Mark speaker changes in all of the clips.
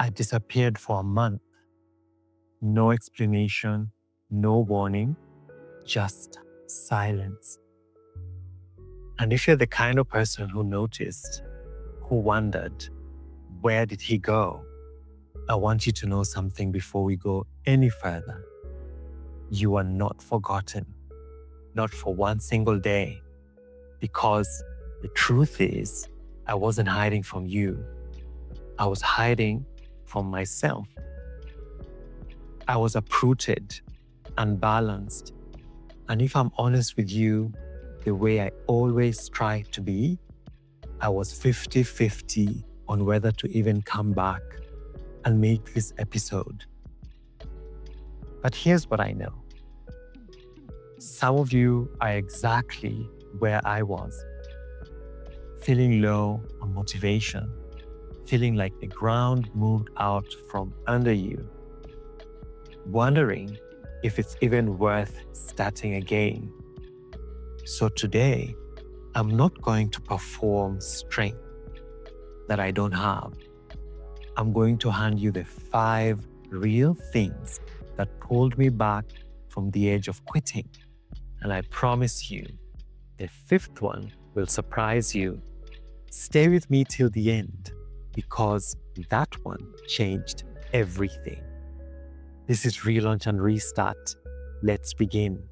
Speaker 1: I disappeared for a month. No explanation, no warning, just silence. And if you're the kind of person who noticed, who wondered, where did he go? I want you to know something before we go any further. You are not forgotten, not for one single day, because the truth is, I wasn't hiding from you. I was hiding from myself. I was uprooted, unbalanced, and if I'm honest with you, the way I always try to be, I was 50-50 on whether to even come back and make this episode. But here's what I know. Some of you are exactly where I was, feeling low on motivation, feeling like the ground moved out from under you, wondering if it's even worth starting again. So today, I'm not going to perform strength that I don't have. I'm going to hand you the 5 real things that pulled me back from the edge of quitting. And I promise you, the 5th one will surprise you. Stay with me till the end, because that one changed everything. This is Relaunch and Restart. Let's begin.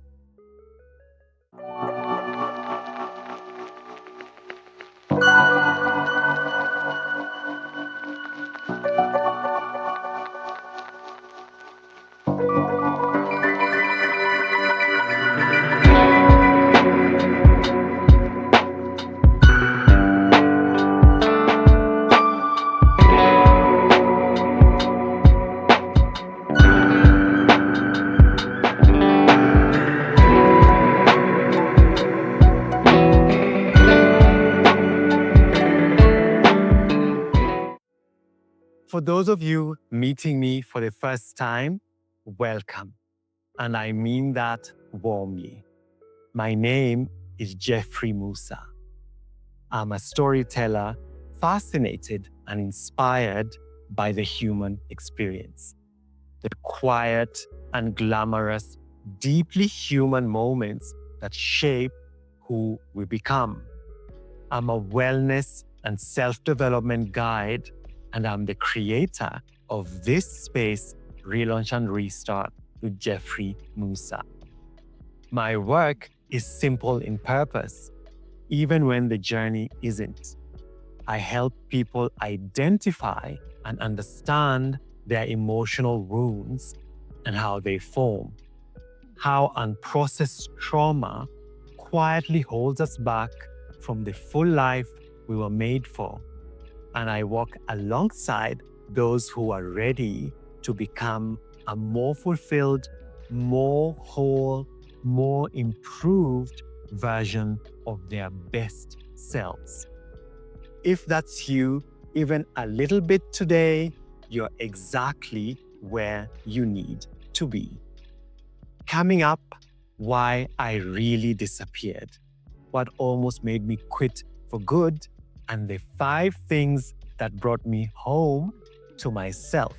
Speaker 1: For those of you meeting me for the first time, welcome. And I mean that warmly. My name is Jeffrey Musa. I'm a storyteller, fascinated and inspired by the human experience. The quiet and glamorous, deeply human moments that shape who we become. I'm a wellness and self-development guide, and I'm the creator of this space, Relaunch and Restart, with Jeffrey Musa. My work is simple in purpose, even when the journey isn't. I help people identify and understand their emotional wounds and how they form, how unprocessed trauma quietly holds us back from the full life we were made for. And I walk alongside those who are ready to become a more fulfilled, more whole, more improved version of their best selves. If that's you, even a little bit today, you're exactly where you need to be. Coming up, why I really disappeared, what almost made me quit for good, and the 5 things that brought me home to myself.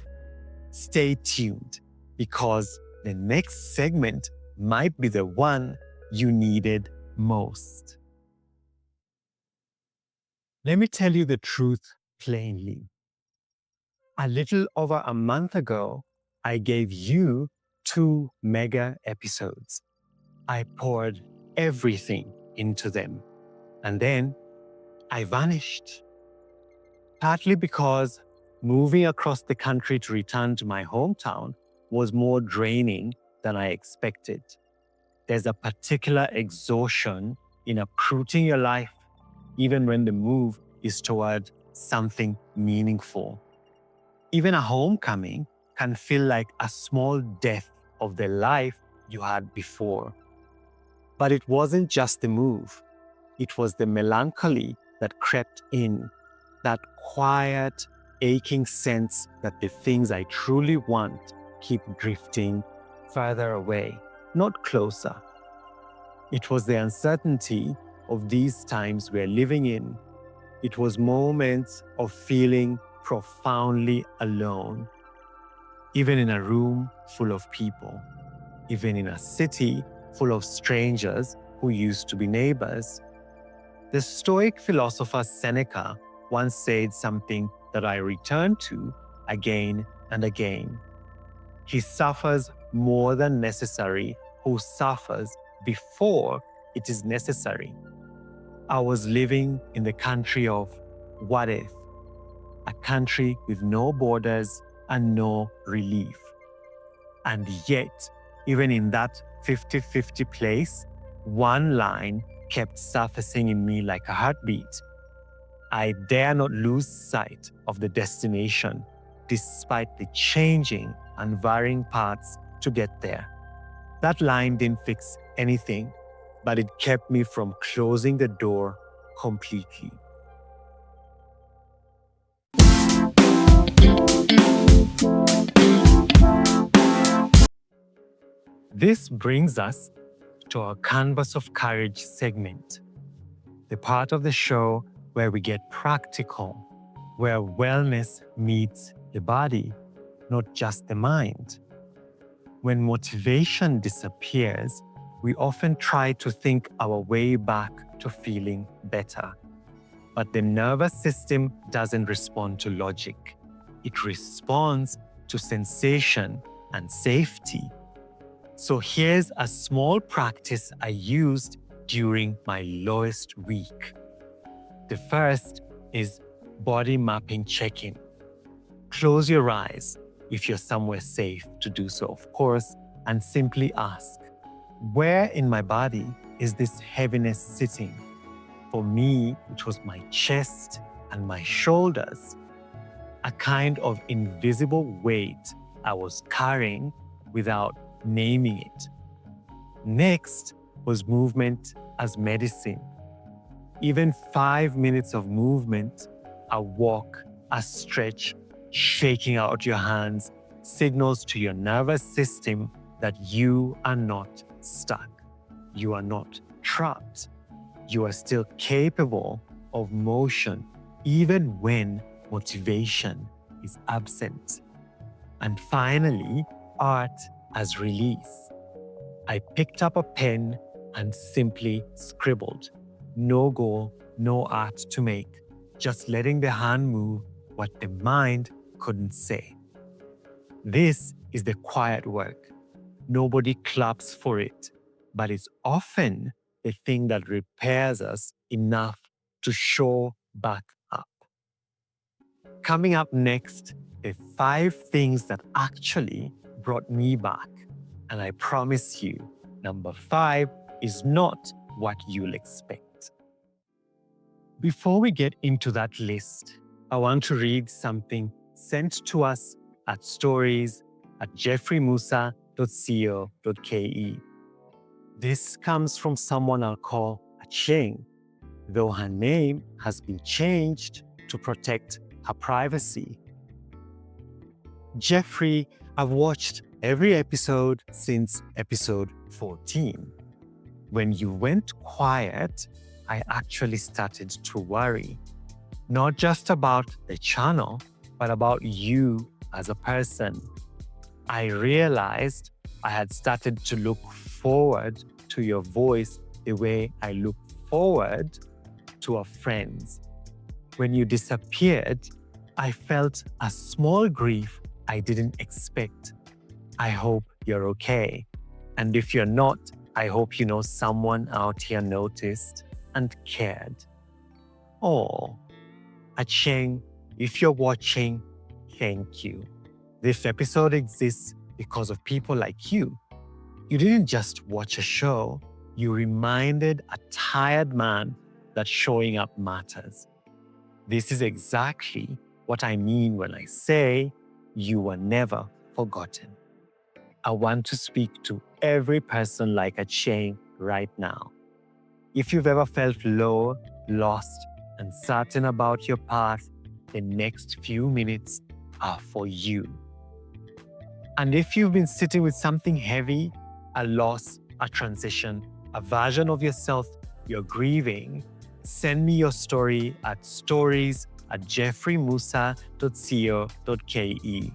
Speaker 1: Stay tuned, because the next segment might be the one you needed most. Let me tell you the truth plainly. A little over a month ago, I gave you 2 mega episodes. I poured everything into them, and then I vanished. Partly because moving across the country to return to my hometown was more draining than I expected. There's a particular exhaustion in uprooting your life, even when the move is toward something meaningful. Even a homecoming can feel like a small death of the life you had before. But it wasn't just the move. It was the melancholy that crept in, that quiet, aching sense that the things I truly want keep drifting further away, not closer. It was the uncertainty of these times we're living in. It was moments of feeling profoundly alone, even in a room full of people, even in a city full of strangers who used to be neighbors. The Stoic philosopher Seneca once said something that I return to again and again. He suffers more than necessary who suffers before it is necessary. I was living in the country of what if, a country with no borders and no relief. And yet, even in that 50-50 place, one line kept surfacing in me like a heartbeat. I dare not lose sight of the destination, despite the changing and varying paths to get there. That line didn't fix anything, but it kept me from closing the door completely. This brings us to our Canvas of Courage segment, the part of the show where we get practical, where wellness meets the body, not just the mind. When motivation disappears, we often try to think our way back to feeling better. But the nervous system doesn't respond to logic. It responds to sensation and safety. So here's a small practice I used during my lowest week. The first is body mapping check-in. Close your eyes if you're somewhere safe to do so, of course, and simply ask, where in my body is this heaviness sitting? For me, it was my chest and my shoulders, a kind of invisible weight I was carrying without naming it. Next was movement as medicine. Even 5 minutes of movement, a walk, a stretch, shaking out your hands, signals to your nervous system that you are not stuck. You are not trapped. You are still capable of motion, even when motivation is absent. And finally, art as release. I picked up a pen and simply scribbled. No goal, no art to make, just letting the hand move what the mind couldn't say. This is the quiet work. Nobody claps for it, but it's often the thing that repairs us enough to show back up. Coming up next, the 5 things that actually brought me back. And I promise you, number 5 is not what you'll expect. Before we get into that list, I want to read something sent to us at stories@jeffreymusa.co.ke. This comes from someone I'll call Acheng, though her name has been changed to protect her privacy. Jeffrey, I've watched every episode since episode 14. When you went quiet, I actually started to worry. Not just about the channel, but about you as a person. I realized I had started to look forward to your voice the way I look forward to our friends. When you disappeared, I felt a small grief I didn't expect. I hope you're okay. And if you're not, I hope you know someone out here noticed and cared. Oh, Acheng, if you're watching, thank you. This episode exists because of people like you. You didn't just watch a show, you reminded a tired man that showing up matters. This is exactly what I mean when I say you were never forgotten. I want to speak to every person like Acheng right now. If you've ever felt low, lost, uncertain about your path, the next few minutes are for you. And if you've been sitting with something heavy, a loss, a transition, a version of yourself you're grieving, send me your story at stories at jeffreymusa.co.ke.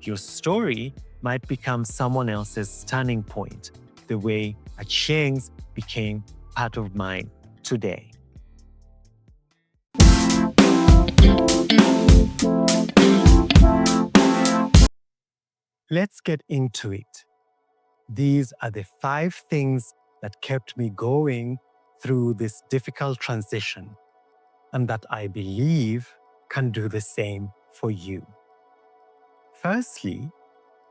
Speaker 1: Your story might become someone else's turning point, the way Achieng's became part of mine today. Let's get into it. These are the 5 things that kept me going through this difficult transition, and that I believe can do the same for you. Firstly,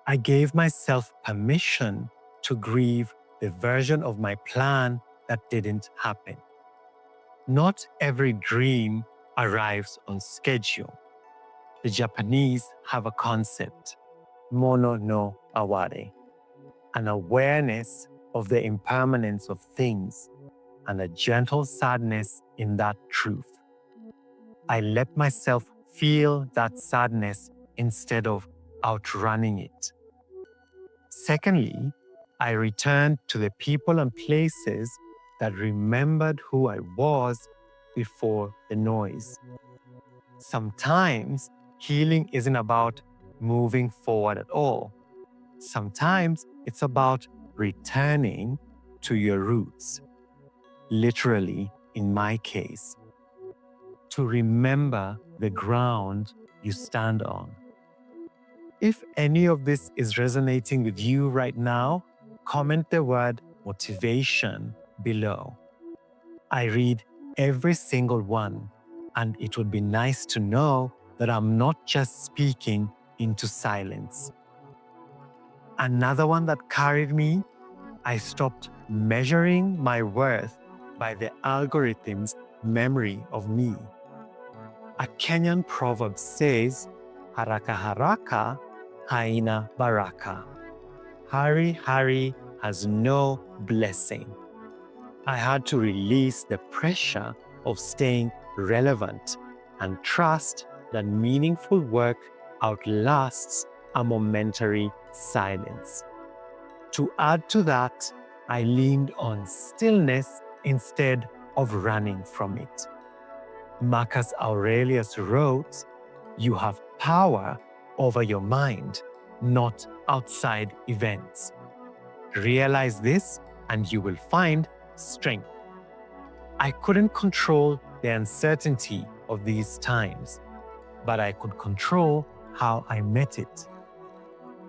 Speaker 1: I gave myself permission to grieve the version of my plan that didn't happen. Not every dream arrives on schedule. The Japanese have a concept, mono no aware, an awareness of the impermanence of things and a gentle sadness in that truth. I let myself feel that sadness instead of outrunning it. Secondly, I returned to the people and places that remembered who I was before the noise. Sometimes healing isn't about moving forward at all. Sometimes it's about returning to your roots. Literally, in my case, to remember the ground you stand on. If any of this is resonating with you right now, comment the word motivation below. I read every single one, and it would be nice to know that I'm not just speaking into silence. Another one that carried me, I stopped measuring my worth by the algorithm's memory of me. A Kenyan proverb says, haraka haraka haina baraka. Hurry has no blessing. I had to release the pressure of staying relevant and trust that meaningful work outlasts a momentary silence. To add to that, I leaned on stillness instead of running from it. Marcus Aurelius wrote, "You have power over your mind, not outside events." Realize this and you will find strength. I couldn't control the uncertainty of these times, but I could control how I met it.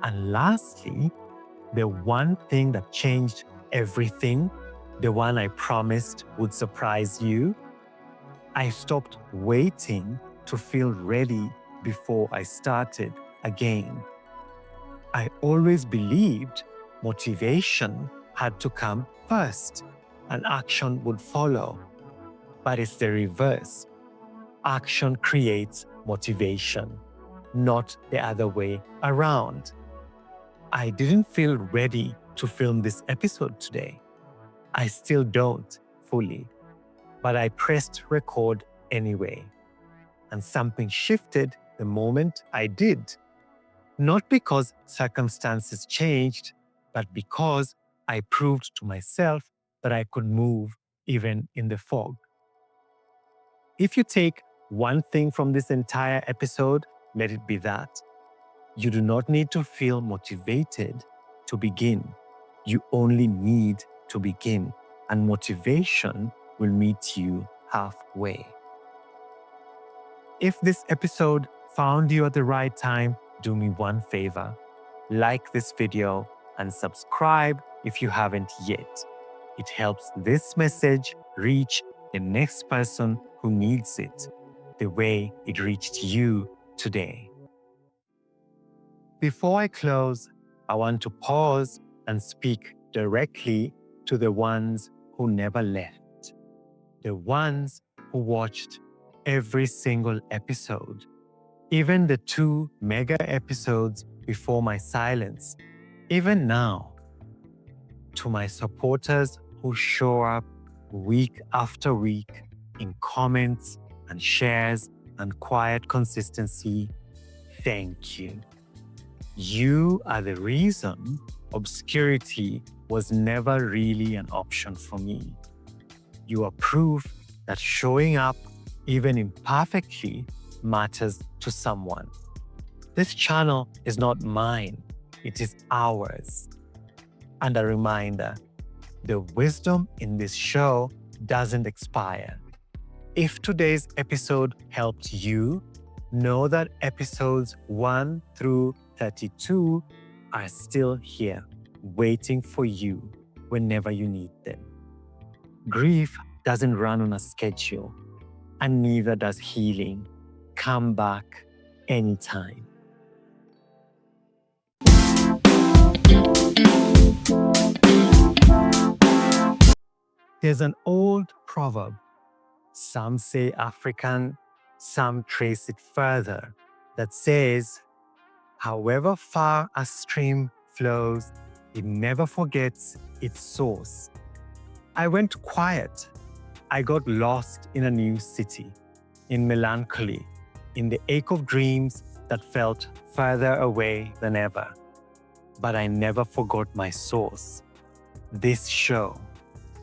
Speaker 1: And lastly, the one thing that changed everything, the one I promised would surprise you, I stopped waiting to feel ready before I started again. I always believed motivation had to come first and action would follow. But it's the reverse. Action creates motivation, not the other way around. I didn't feel ready to film this episode today. I still don't fully, but I pressed record anyway. And something shifted the moment I did. Not because circumstances changed, but because I proved to myself that I could move even in the fog. If you take one thing from this entire episode, let it be that. You do not need to feel motivated to begin. You only need to begin, and motivation will meet you halfway. If this episode found you at the right time, do me one favor. Like this video and subscribe if you haven't yet. It helps this message reach the next person who needs it, the way it reached you today. Before I close, I want to pause and speak directly to the ones who never left, the ones who watched every single episode, even the 2 mega episodes before my silence, even now, to my supporters who show up week after week in comments and shares and quiet consistency, thank you. You are the reason obscurity was never really an option for me. You are proof that showing up, even imperfectly, matters to someone. This channel is not mine, it is ours. And a reminder, the wisdom in this show doesn't expire. If today's episode helped you, know that episodes 1 through 32 are still here, waiting for you whenever you need them. Grief doesn't run on a schedule, and neither does healing. Come back anytime. There's an old proverb. Some say African, some trace it further, that says, however far a stream flows, it never forgets its source. I went quiet. I got lost in a new city, in melancholy, in the ache of dreams that felt further away than ever. But I never forgot my source. This show,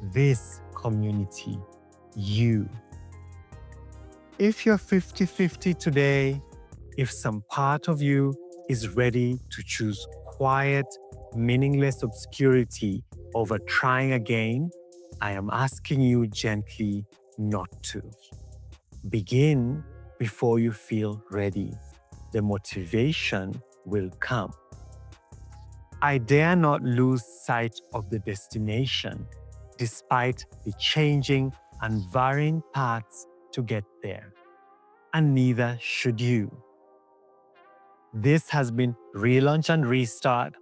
Speaker 1: this community, you. If you're 50-50 today, if some part of you is ready to choose quiet, meaningless obscurity over trying again, I am asking you gently not to. Begin before you feel ready. The motivation will come. I dare not lose sight of the destination, despite the changing and varying paths to get there. And neither should you. This has been Relaunch and Restart.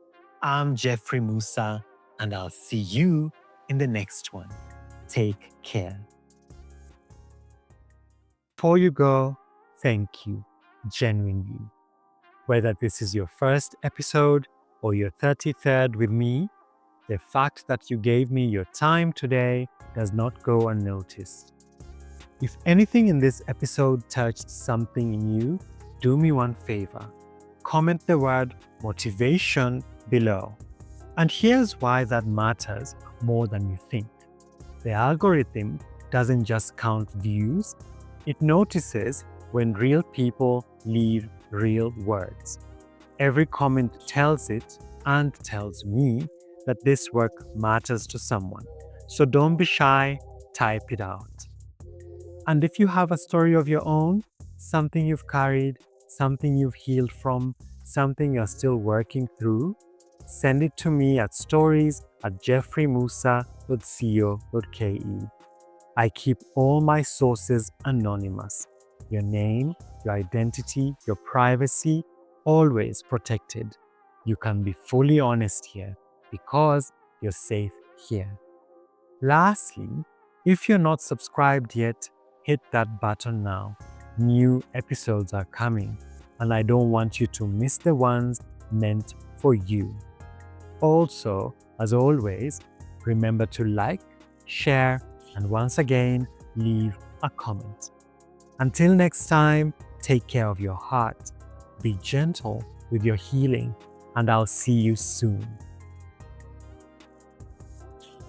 Speaker 1: I'm Jeffrey Musa, and I'll see you in the next one. Take care. Before you go, thank you, genuinely. Whether this is your first episode or your 33rd with me, the fact that you gave me your time today does not go unnoticed. If anything in this episode touched something in you, do me one favor. Comment the word motivation below. And here's why that matters more than you think. The algorithm doesn't just count views, it notices when real people leave real words. Every comment tells it and tells me that this work matters to someone. So don't be shy, type it out. And if you have a story of your own, something you've carried, something you've healed from, something you're still working through, send it to me at stories@jeffreymusa.co.ke. I keep all my sources anonymous. Your name, your identity, your privacy, always protected. You can be fully honest here because you're safe here. Lastly, if you're not subscribed yet, hit that button now. New episodes are coming, and I don't want you to miss the ones meant for you. Also, as always, remember to like, share, and once again, leave a comment. Until next time, take care of your heart, be gentle with your healing, and I'll see you soon.